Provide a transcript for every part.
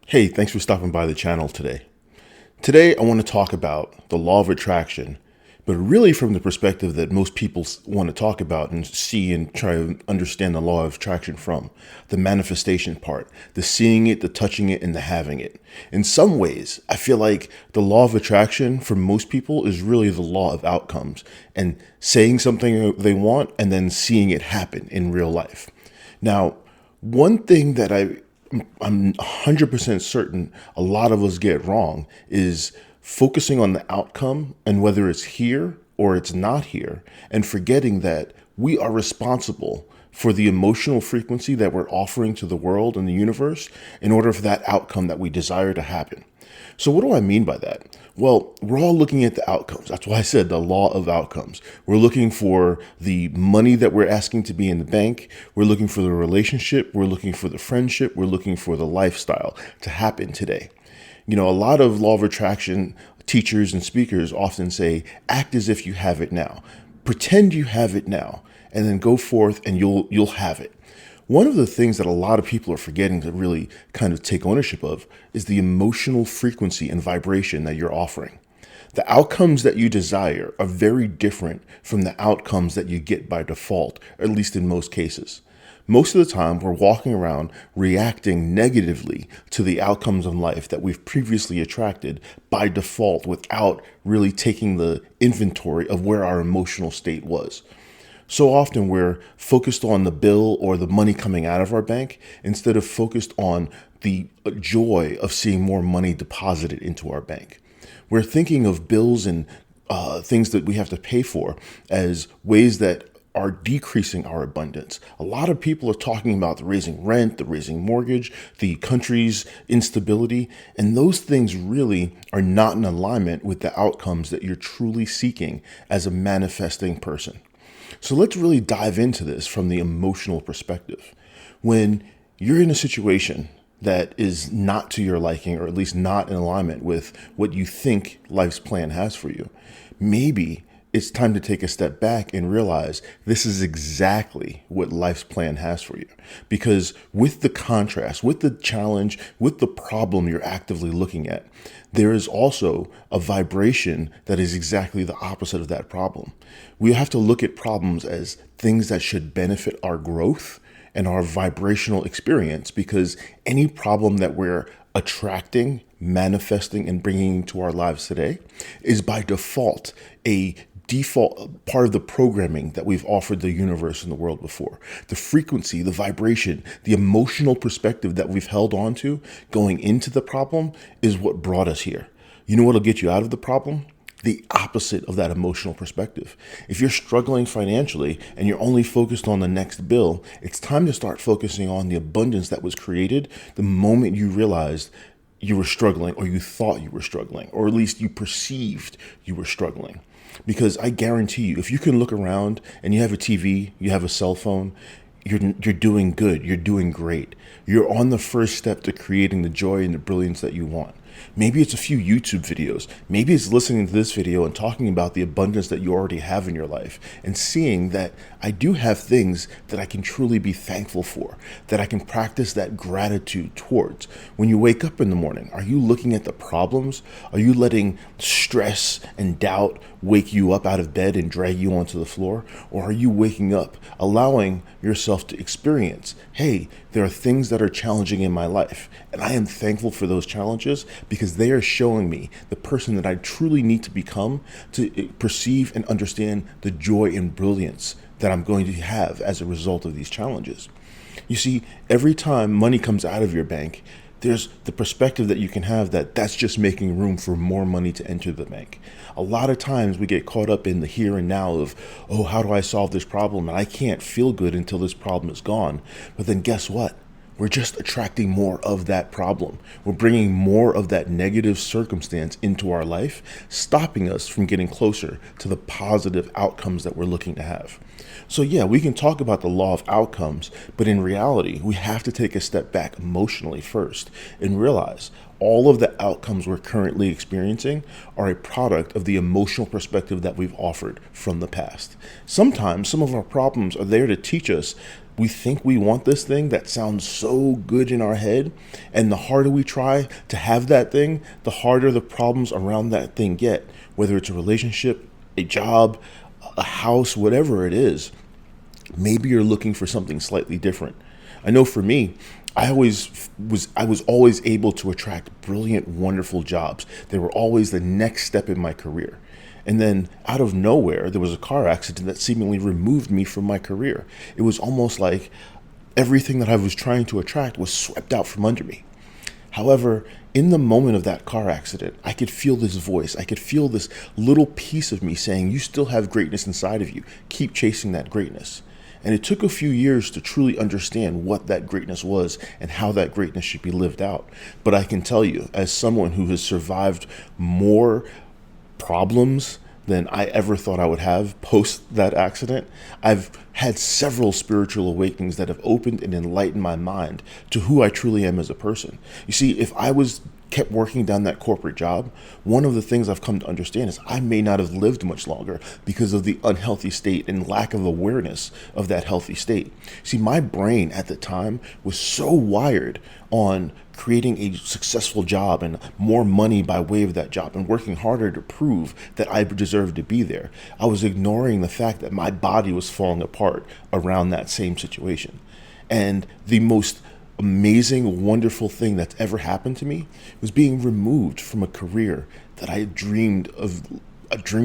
Hey, thanks for stopping by the channel today. Today, I want to talk about the law of attraction, but really from the perspective that most people want to talk about and see and try to understand the law of attraction from the manifestation part, the seeing it, the touching it, and the having it. In some ways, I feel like the law of attraction for most people is really the law of outcomes and saying something they want and then seeing it happen in real life. Now, one thing that I'm 100% certain a lot of us get wrong is focusing on the outcome and whether it's here or it's not here, and forgetting that we are responsible for the emotional frequency that we're offering to the world and the universe in order for that outcome that we desire to happen. So what do I mean by that? Well, we're all looking at the outcomes. That's why I said the law of outcomes. We're looking for the money that we're asking to be in the bank. We're looking for the relationship. We're looking for the friendship. We're looking for the lifestyle to happen today. You know, a lot of law of attraction teachers and speakers often say, act as if you have it now. Pretend you have it now, and then go forth and you'll have it. One of the things that a lot of people are forgetting to really kind of take ownership of is the emotional frequency and vibration that you're offering. The outcomes that you desire are very different from the outcomes that you get by default, or at least in most cases. Most of the time, we're walking around reacting negatively to the outcomes in life that we've previously attracted by default without really taking the inventory of where our emotional state was. So often we're focused on the bill or the money coming out of our bank instead of focused on the joy of seeing more money deposited into our bank. We're thinking of bills and things that we have to pay for as ways that are decreasing our abundance. A lot of people are talking about the raising rent, the raising mortgage, the country's instability, and those things really are not in alignment with the outcomes that you're truly seeking as a manifesting person. So let's really dive into this from the emotional perspective. When you're in a situation that is not to your liking, or at least not in alignment with what you think life's plan has for you, maybe it's time to take a step back and realize this is exactly what life's plan has for you. Because with the contrast, with the challenge, with the problem you're actively looking at, there is also a vibration that is exactly the opposite of that problem. We have to look at problems as things that should benefit our growth and our vibrational experience, because any problem that we're attracting, manifesting, and bringing into our lives today is by default a default part of the programming that we've offered the universe and the world before. The frequency, the vibration, the emotional perspective that we've held on to going into the problem is what brought us here. You know what'll get you out of the problem? The opposite of that emotional perspective. If you're struggling financially and you're only focused on the next bill, it's time to start focusing on the abundance that was created the moment you realized you were struggling, or you thought you were struggling, or at least you perceived you were struggling. Because I guarantee you, if you can look around and you have a TV, you have a cell phone, you're doing good, you're doing great. You're on the first step to creating the joy and the brilliance that you want. Maybe it's a few YouTube videos. Maybe it's listening to this video and talking about the abundance that you already have in your life and seeing that I do have things that I can truly be thankful for, that I can practice that gratitude towards. When you wake up in the morning, are you looking at the problems? Are you letting stress and doubt wake you up out of bed and drag you onto the floor? Or are you waking up, allowing yourself to experience, hey, there are things that are challenging in my life, and I am thankful for those challenges because they are showing me the person that I truly need to become to perceive and understand the joy and brilliance that I'm going to have as a result of these challenges. You see, every time money comes out of your bank, there's the perspective that you can have that that's just making room for more money to enter the bank. A lot of times we get caught up in the here and now of, oh, how do I solve this problem? And I can't feel good until this problem is gone. But then guess what? We're just attracting more of that problem. We're bringing more of that negative circumstance into our life, stopping us from getting closer to the positive outcomes that we're looking to have. So yeah, we can talk about the law of outcomes, but in reality, we have to take a step back emotionally first and realize all of the outcomes we're currently experiencing are a product of the emotional perspective that we've offered from the past. Sometimes some of our problems are there to teach us We think we want this thing that sounds so good in our head, and the harder we try to have that thing, the harder the problems around that thing get, whether it's a relationship, a job, a house, whatever it is. Maybe you're looking for something slightly different. I know for me, I was always able to attract brilliant, wonderful jobs. They were always the next step in my career. And then out of nowhere, there was a car accident that seemingly removed me from my career. It was almost like everything that I was trying to attract was swept out from under me. However, in the moment of that car accident, I could feel this voice. I could feel this little piece of me saying, you still have greatness inside of you. Keep chasing that greatness. And it took a few years to truly understand what that greatness was and how that greatness should be lived out. But I can tell you, as someone who has survived more problems than I ever thought I would have post that accident, I've had several spiritual awakenings that have opened and enlightened my mind to who I truly am as a person. You see, if I was kept working down that corporate job, one of the things I've come to understand is I may not have lived much longer because of the unhealthy state and lack of awareness of that healthy state. See, my brain at the time was so wired on creating a successful job and more money by way of that job and working harder to prove that I deserved to be there. I was ignoring the fact that my body was falling apart around that same situation. And the most amazing, wonderful thing that's ever happened to me was being removed from a career that I dreamed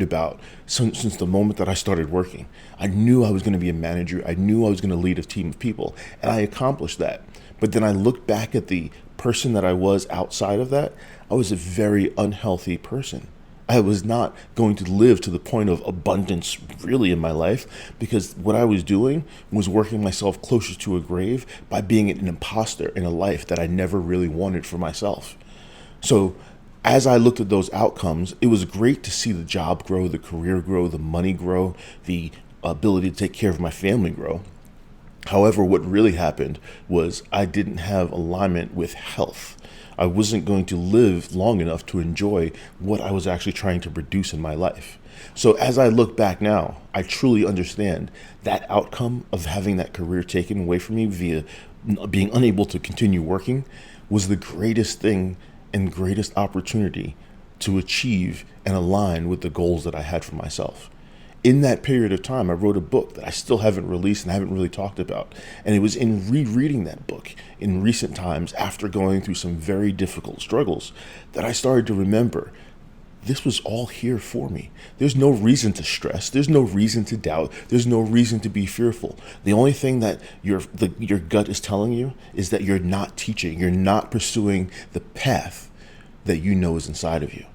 about since the moment that I started working. I knew I was going to be a manager. I knew I was going to lead a team of people, and I accomplished that. But then I looked back at the person that I was outside of that. I was a very unhealthy person. I was not going to live to the point of abundance really in my life, because what I was doing was working myself closer to a grave by being an imposter in a life that I never really wanted for myself. So as I looked at those outcomes, it was great to see the job grow, the career grow, the money grow, the ability to take care of my family grow. However, what really happened was I didn't have alignment with health. I wasn't going to live long enough to enjoy what I was actually trying to produce in my life. So as I look back now, I truly understand that outcome of having that career taken away from me via being unable to continue working was the greatest thing and greatest opportunity to achieve and align with the goals that I had for myself. In that period of time, I wrote a book that I still haven't released and haven't really talked about. And it was in rereading that book in recent times, after going through some very difficult struggles, that I started to remember this was all here for me. There's no reason to stress. There's no reason to doubt. There's no reason to be fearful. The only thing that your gut is telling you is that you're not teaching. You're not pursuing the path that you know is inside of you.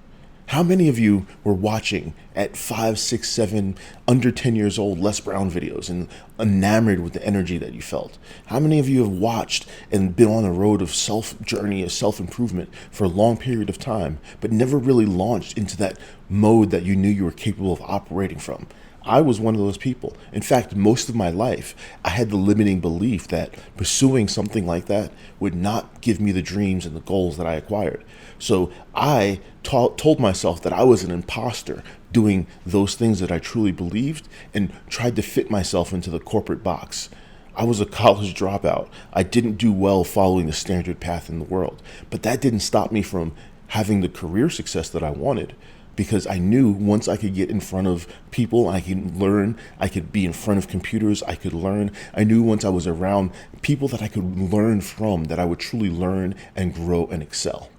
How many of you were watching at 5, 6, 7, under 10 years old Les Brown videos and enamored with the energy that you felt? How many of you have watched and been on a road of self-journey, of self-improvement for a long period of time, but never really launched into that mode that you knew you were capable of operating from? I was one of those people. In fact, most of my life, I had the limiting belief that pursuing something like that would not give me the dreams and the goals that I acquired. So I told myself that I was an imposter doing those things that I truly believed and tried to fit myself into the corporate box. I was a college dropout. I didn't do well following the standard path in the world, but that didn't stop me from having the career success that I wanted. Because I knew once I could get in front of people, I could learn, I could be in front of computers, I could learn. I knew once I was around people that I could learn from, that I would truly learn and grow and excel.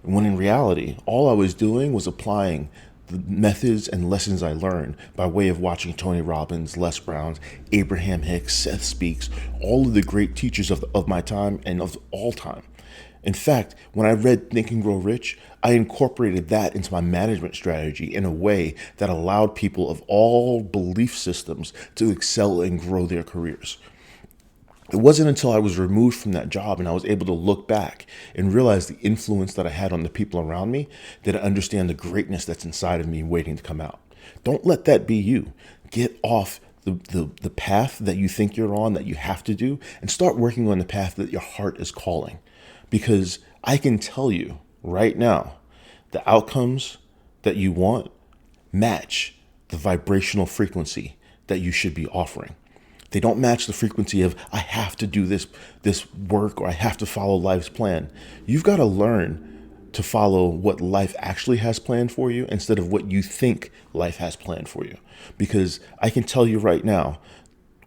When in reality, all I was doing was applying the methods and lessons I learned by way of watching Tony Robbins, Les Brown, Abraham Hicks, Seth Speaks, all of the great teachers of my time and of all time. In fact, when I read Think and Grow Rich, I incorporated that into my management strategy in a way that allowed people of all belief systems to excel and grow their careers. It wasn't until I was removed from that job and I was able to look back and realize the influence that I had on the people around me that I understand the greatness that's inside of me waiting to come out. Don't let that be you. Get off the path that you think you're on, that you have to do, and start working on the path that your heart is calling. Because I can tell you right now, the outcomes that you want match the vibrational frequency that you should be offering. They don't match the frequency of I have to do this work, or I have to follow life's plan. You've got to learn to follow what life actually has planned for you instead of what you think life has planned for you. Because I can tell you right now,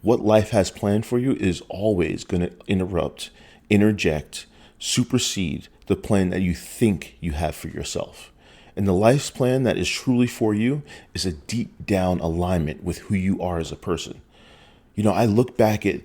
what life has planned for you is always going to interject, supersede the plan that you think you have for yourself. And the life's plan that is truly for you is a deep down alignment with who you are as a person. You know, I look back at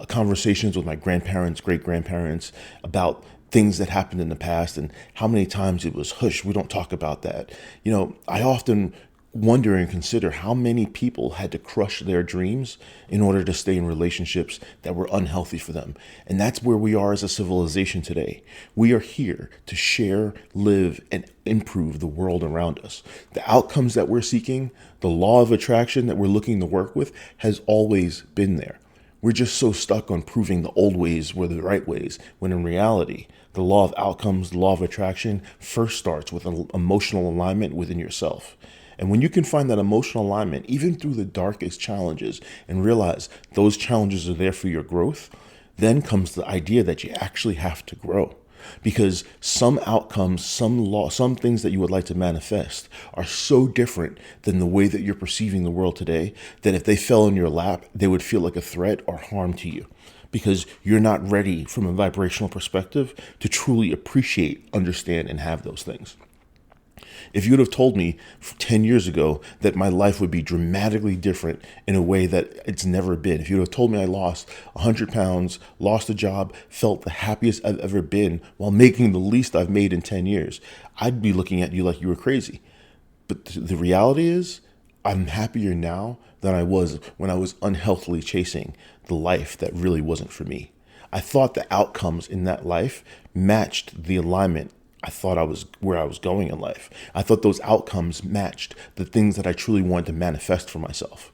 conversations with my grandparents, great grandparents, about things that happened in the past and how many times it was, hush, we don't talk about that. You know, I often wonder and consider how many people had to crush their dreams in order to stay in relationships that were unhealthy for them. And that's where we are as a civilization today. We are here to share, live, and improve the world around us. The outcomes that we're seeking, the law of attraction that we're looking to work with, has always been there. We're just so stuck on proving the old ways were the right ways, when in reality, the law of outcomes, the law of attraction, first starts with an emotional alignment within yourself. And when you can find that emotional alignment, even through the darkest challenges, and realize those challenges are there for your growth, then comes the idea that you actually have to grow. Because some outcomes, some things that you would like to manifest are so different than the way that you're perceiving the world today, that if they fell in your lap, they would feel like a threat or harm to you. Because you're not ready from a vibrational perspective to truly appreciate, understand, and have those things. If you would have told me 10 years ago that my life would be dramatically different in a way that it's never been, if you would have told me I lost 100 pounds, lost a job, felt the happiest I've ever been while making the least I've made in 10 years, I'd be looking at you like you were crazy. But the reality is, I'm happier now than I was when I was unhealthily chasing the life that really wasn't for me. I thought the outcomes in that life matched the alignment I thought I was where I was going in life. I thought those outcomes matched the things that I truly wanted to manifest for myself.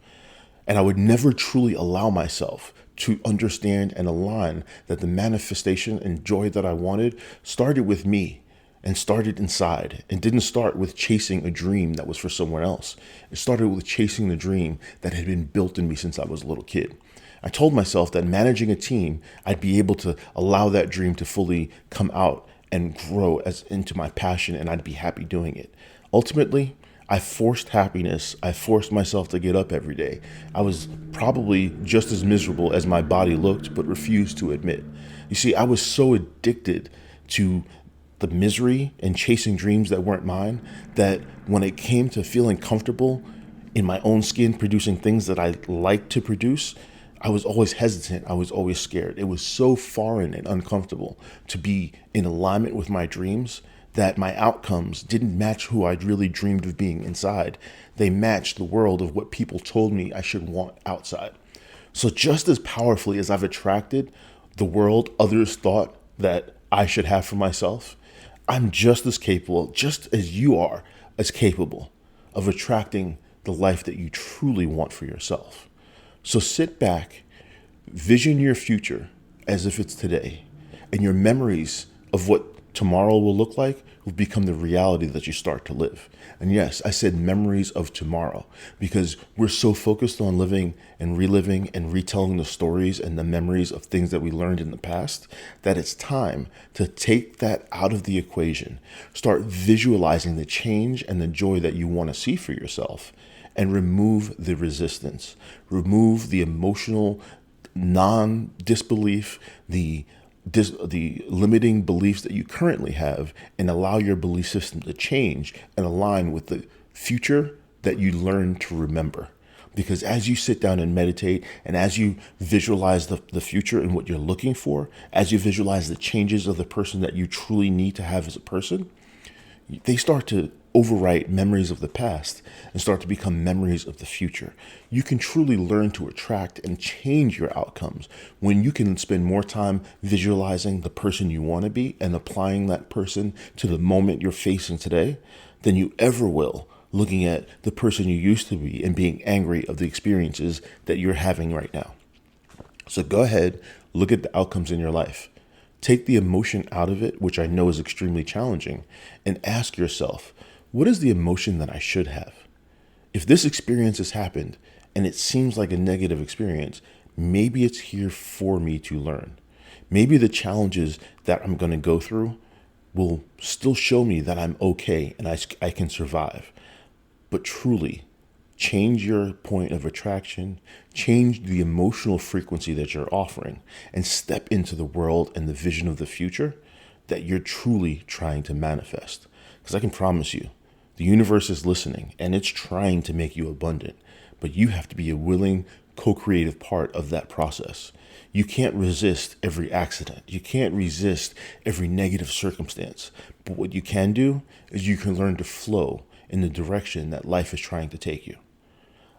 And I would never truly allow myself to understand and align that the manifestation and joy that I wanted started with me and started inside, and didn't start with chasing a dream that was for someone else. It started with chasing the dream that had been built in me since I was a little kid. I told myself that managing a team, I'd be able to allow that dream to fully come out and grow as into my passion, and I'd be happy doing it. Ultimately, I forced happiness. I forced myself to get up every day. I was probably just as miserable as my body looked, but refused to admit. You see, I was so addicted to the misery and chasing dreams that weren't mine, that when it came to feeling comfortable in my own skin, producing things that I like to produce, I was always hesitant. I was always scared. It was so foreign and uncomfortable to be in alignment with my dreams that my outcomes didn't match who I'd really dreamed of being inside. They matched the world of what people told me I should want outside. So just as powerfully as I've attracted the world others thought that I should have for myself, I'm just as capable, just as you are, as capable of attracting the life that you truly want for yourself. So sit back, vision your future as if it's today, and your memories of what tomorrow will look like will become the reality that you start to live. And yes, I said memories of tomorrow, because we're so focused on living and reliving and retelling the stories and the memories of things that we learned in the past, that it's time to take that out of the equation, start visualizing the change and the joy that you want to see for yourself, and remove the resistance, remove the emotional non-disbelief, the limiting beliefs that you currently have, and allow your belief system to change and align with the future that you learn to remember. Because as you sit down and meditate, and as you visualize the future and what you're looking for, as you visualize the changes of the person that you truly need to have as a person, they start to overwrite memories of the past and start to become memories of the future. You can truly learn to attract and change your outcomes when you can spend more time visualizing the person you want to be and applying that person to the moment you're facing today than you ever will looking at the person you used to be and being angry of the experiences that you're having right now. So go ahead, look at the outcomes in your life. Take the emotion out of it, which I know is extremely challenging, and ask yourself, what is the emotion that I should have? If this experience has happened and it seems like a negative experience, maybe it's here for me to learn. Maybe the challenges that I'm going to go through will still show me that I'm okay and I can survive. But truly, change your point of attraction, change the emotional frequency that you're offering, and step into the world and the vision of the future that you're truly trying to manifest. Because I can promise you, the universe is listening and it's trying to make you abundant, but you have to be a willing, co-creative part of that process. You can't resist every accident. You can't resist every negative circumstance. But what you can do is you can learn to flow in the direction that life is trying to take you.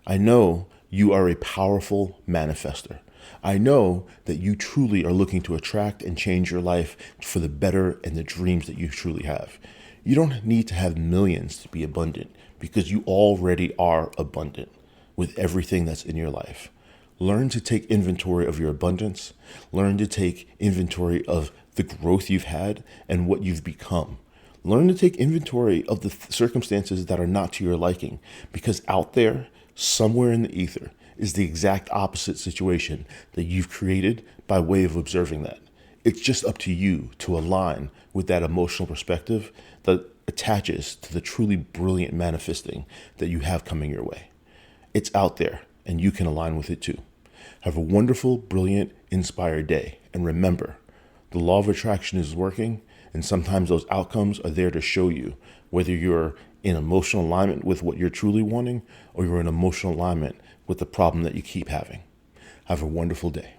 I know you are a powerful manifester. I know that you truly are looking to attract and change your life for the better and the dreams that you truly have. You don't need to have millions to be abundant because you already are abundant with everything that's in your life. Learn to take inventory of your abundance. Learn to take inventory of the growth you've had and what you've become. Learn to take inventory of the circumstances that are not to your liking, because out there, somewhere in the ether, is the exact opposite situation that you've created by way of observing that. It's just up to you to align with that emotional perspective that attaches to the truly brilliant manifesting that you have coming your way. It's out there, and you can align with it too. Have a wonderful, brilliant, inspired day. And remember, the law of attraction is working, and sometimes those outcomes are there to show you whether you're in emotional alignment with what you're truly wanting or you're in emotional alignment with the problem that you keep having. Have a wonderful day.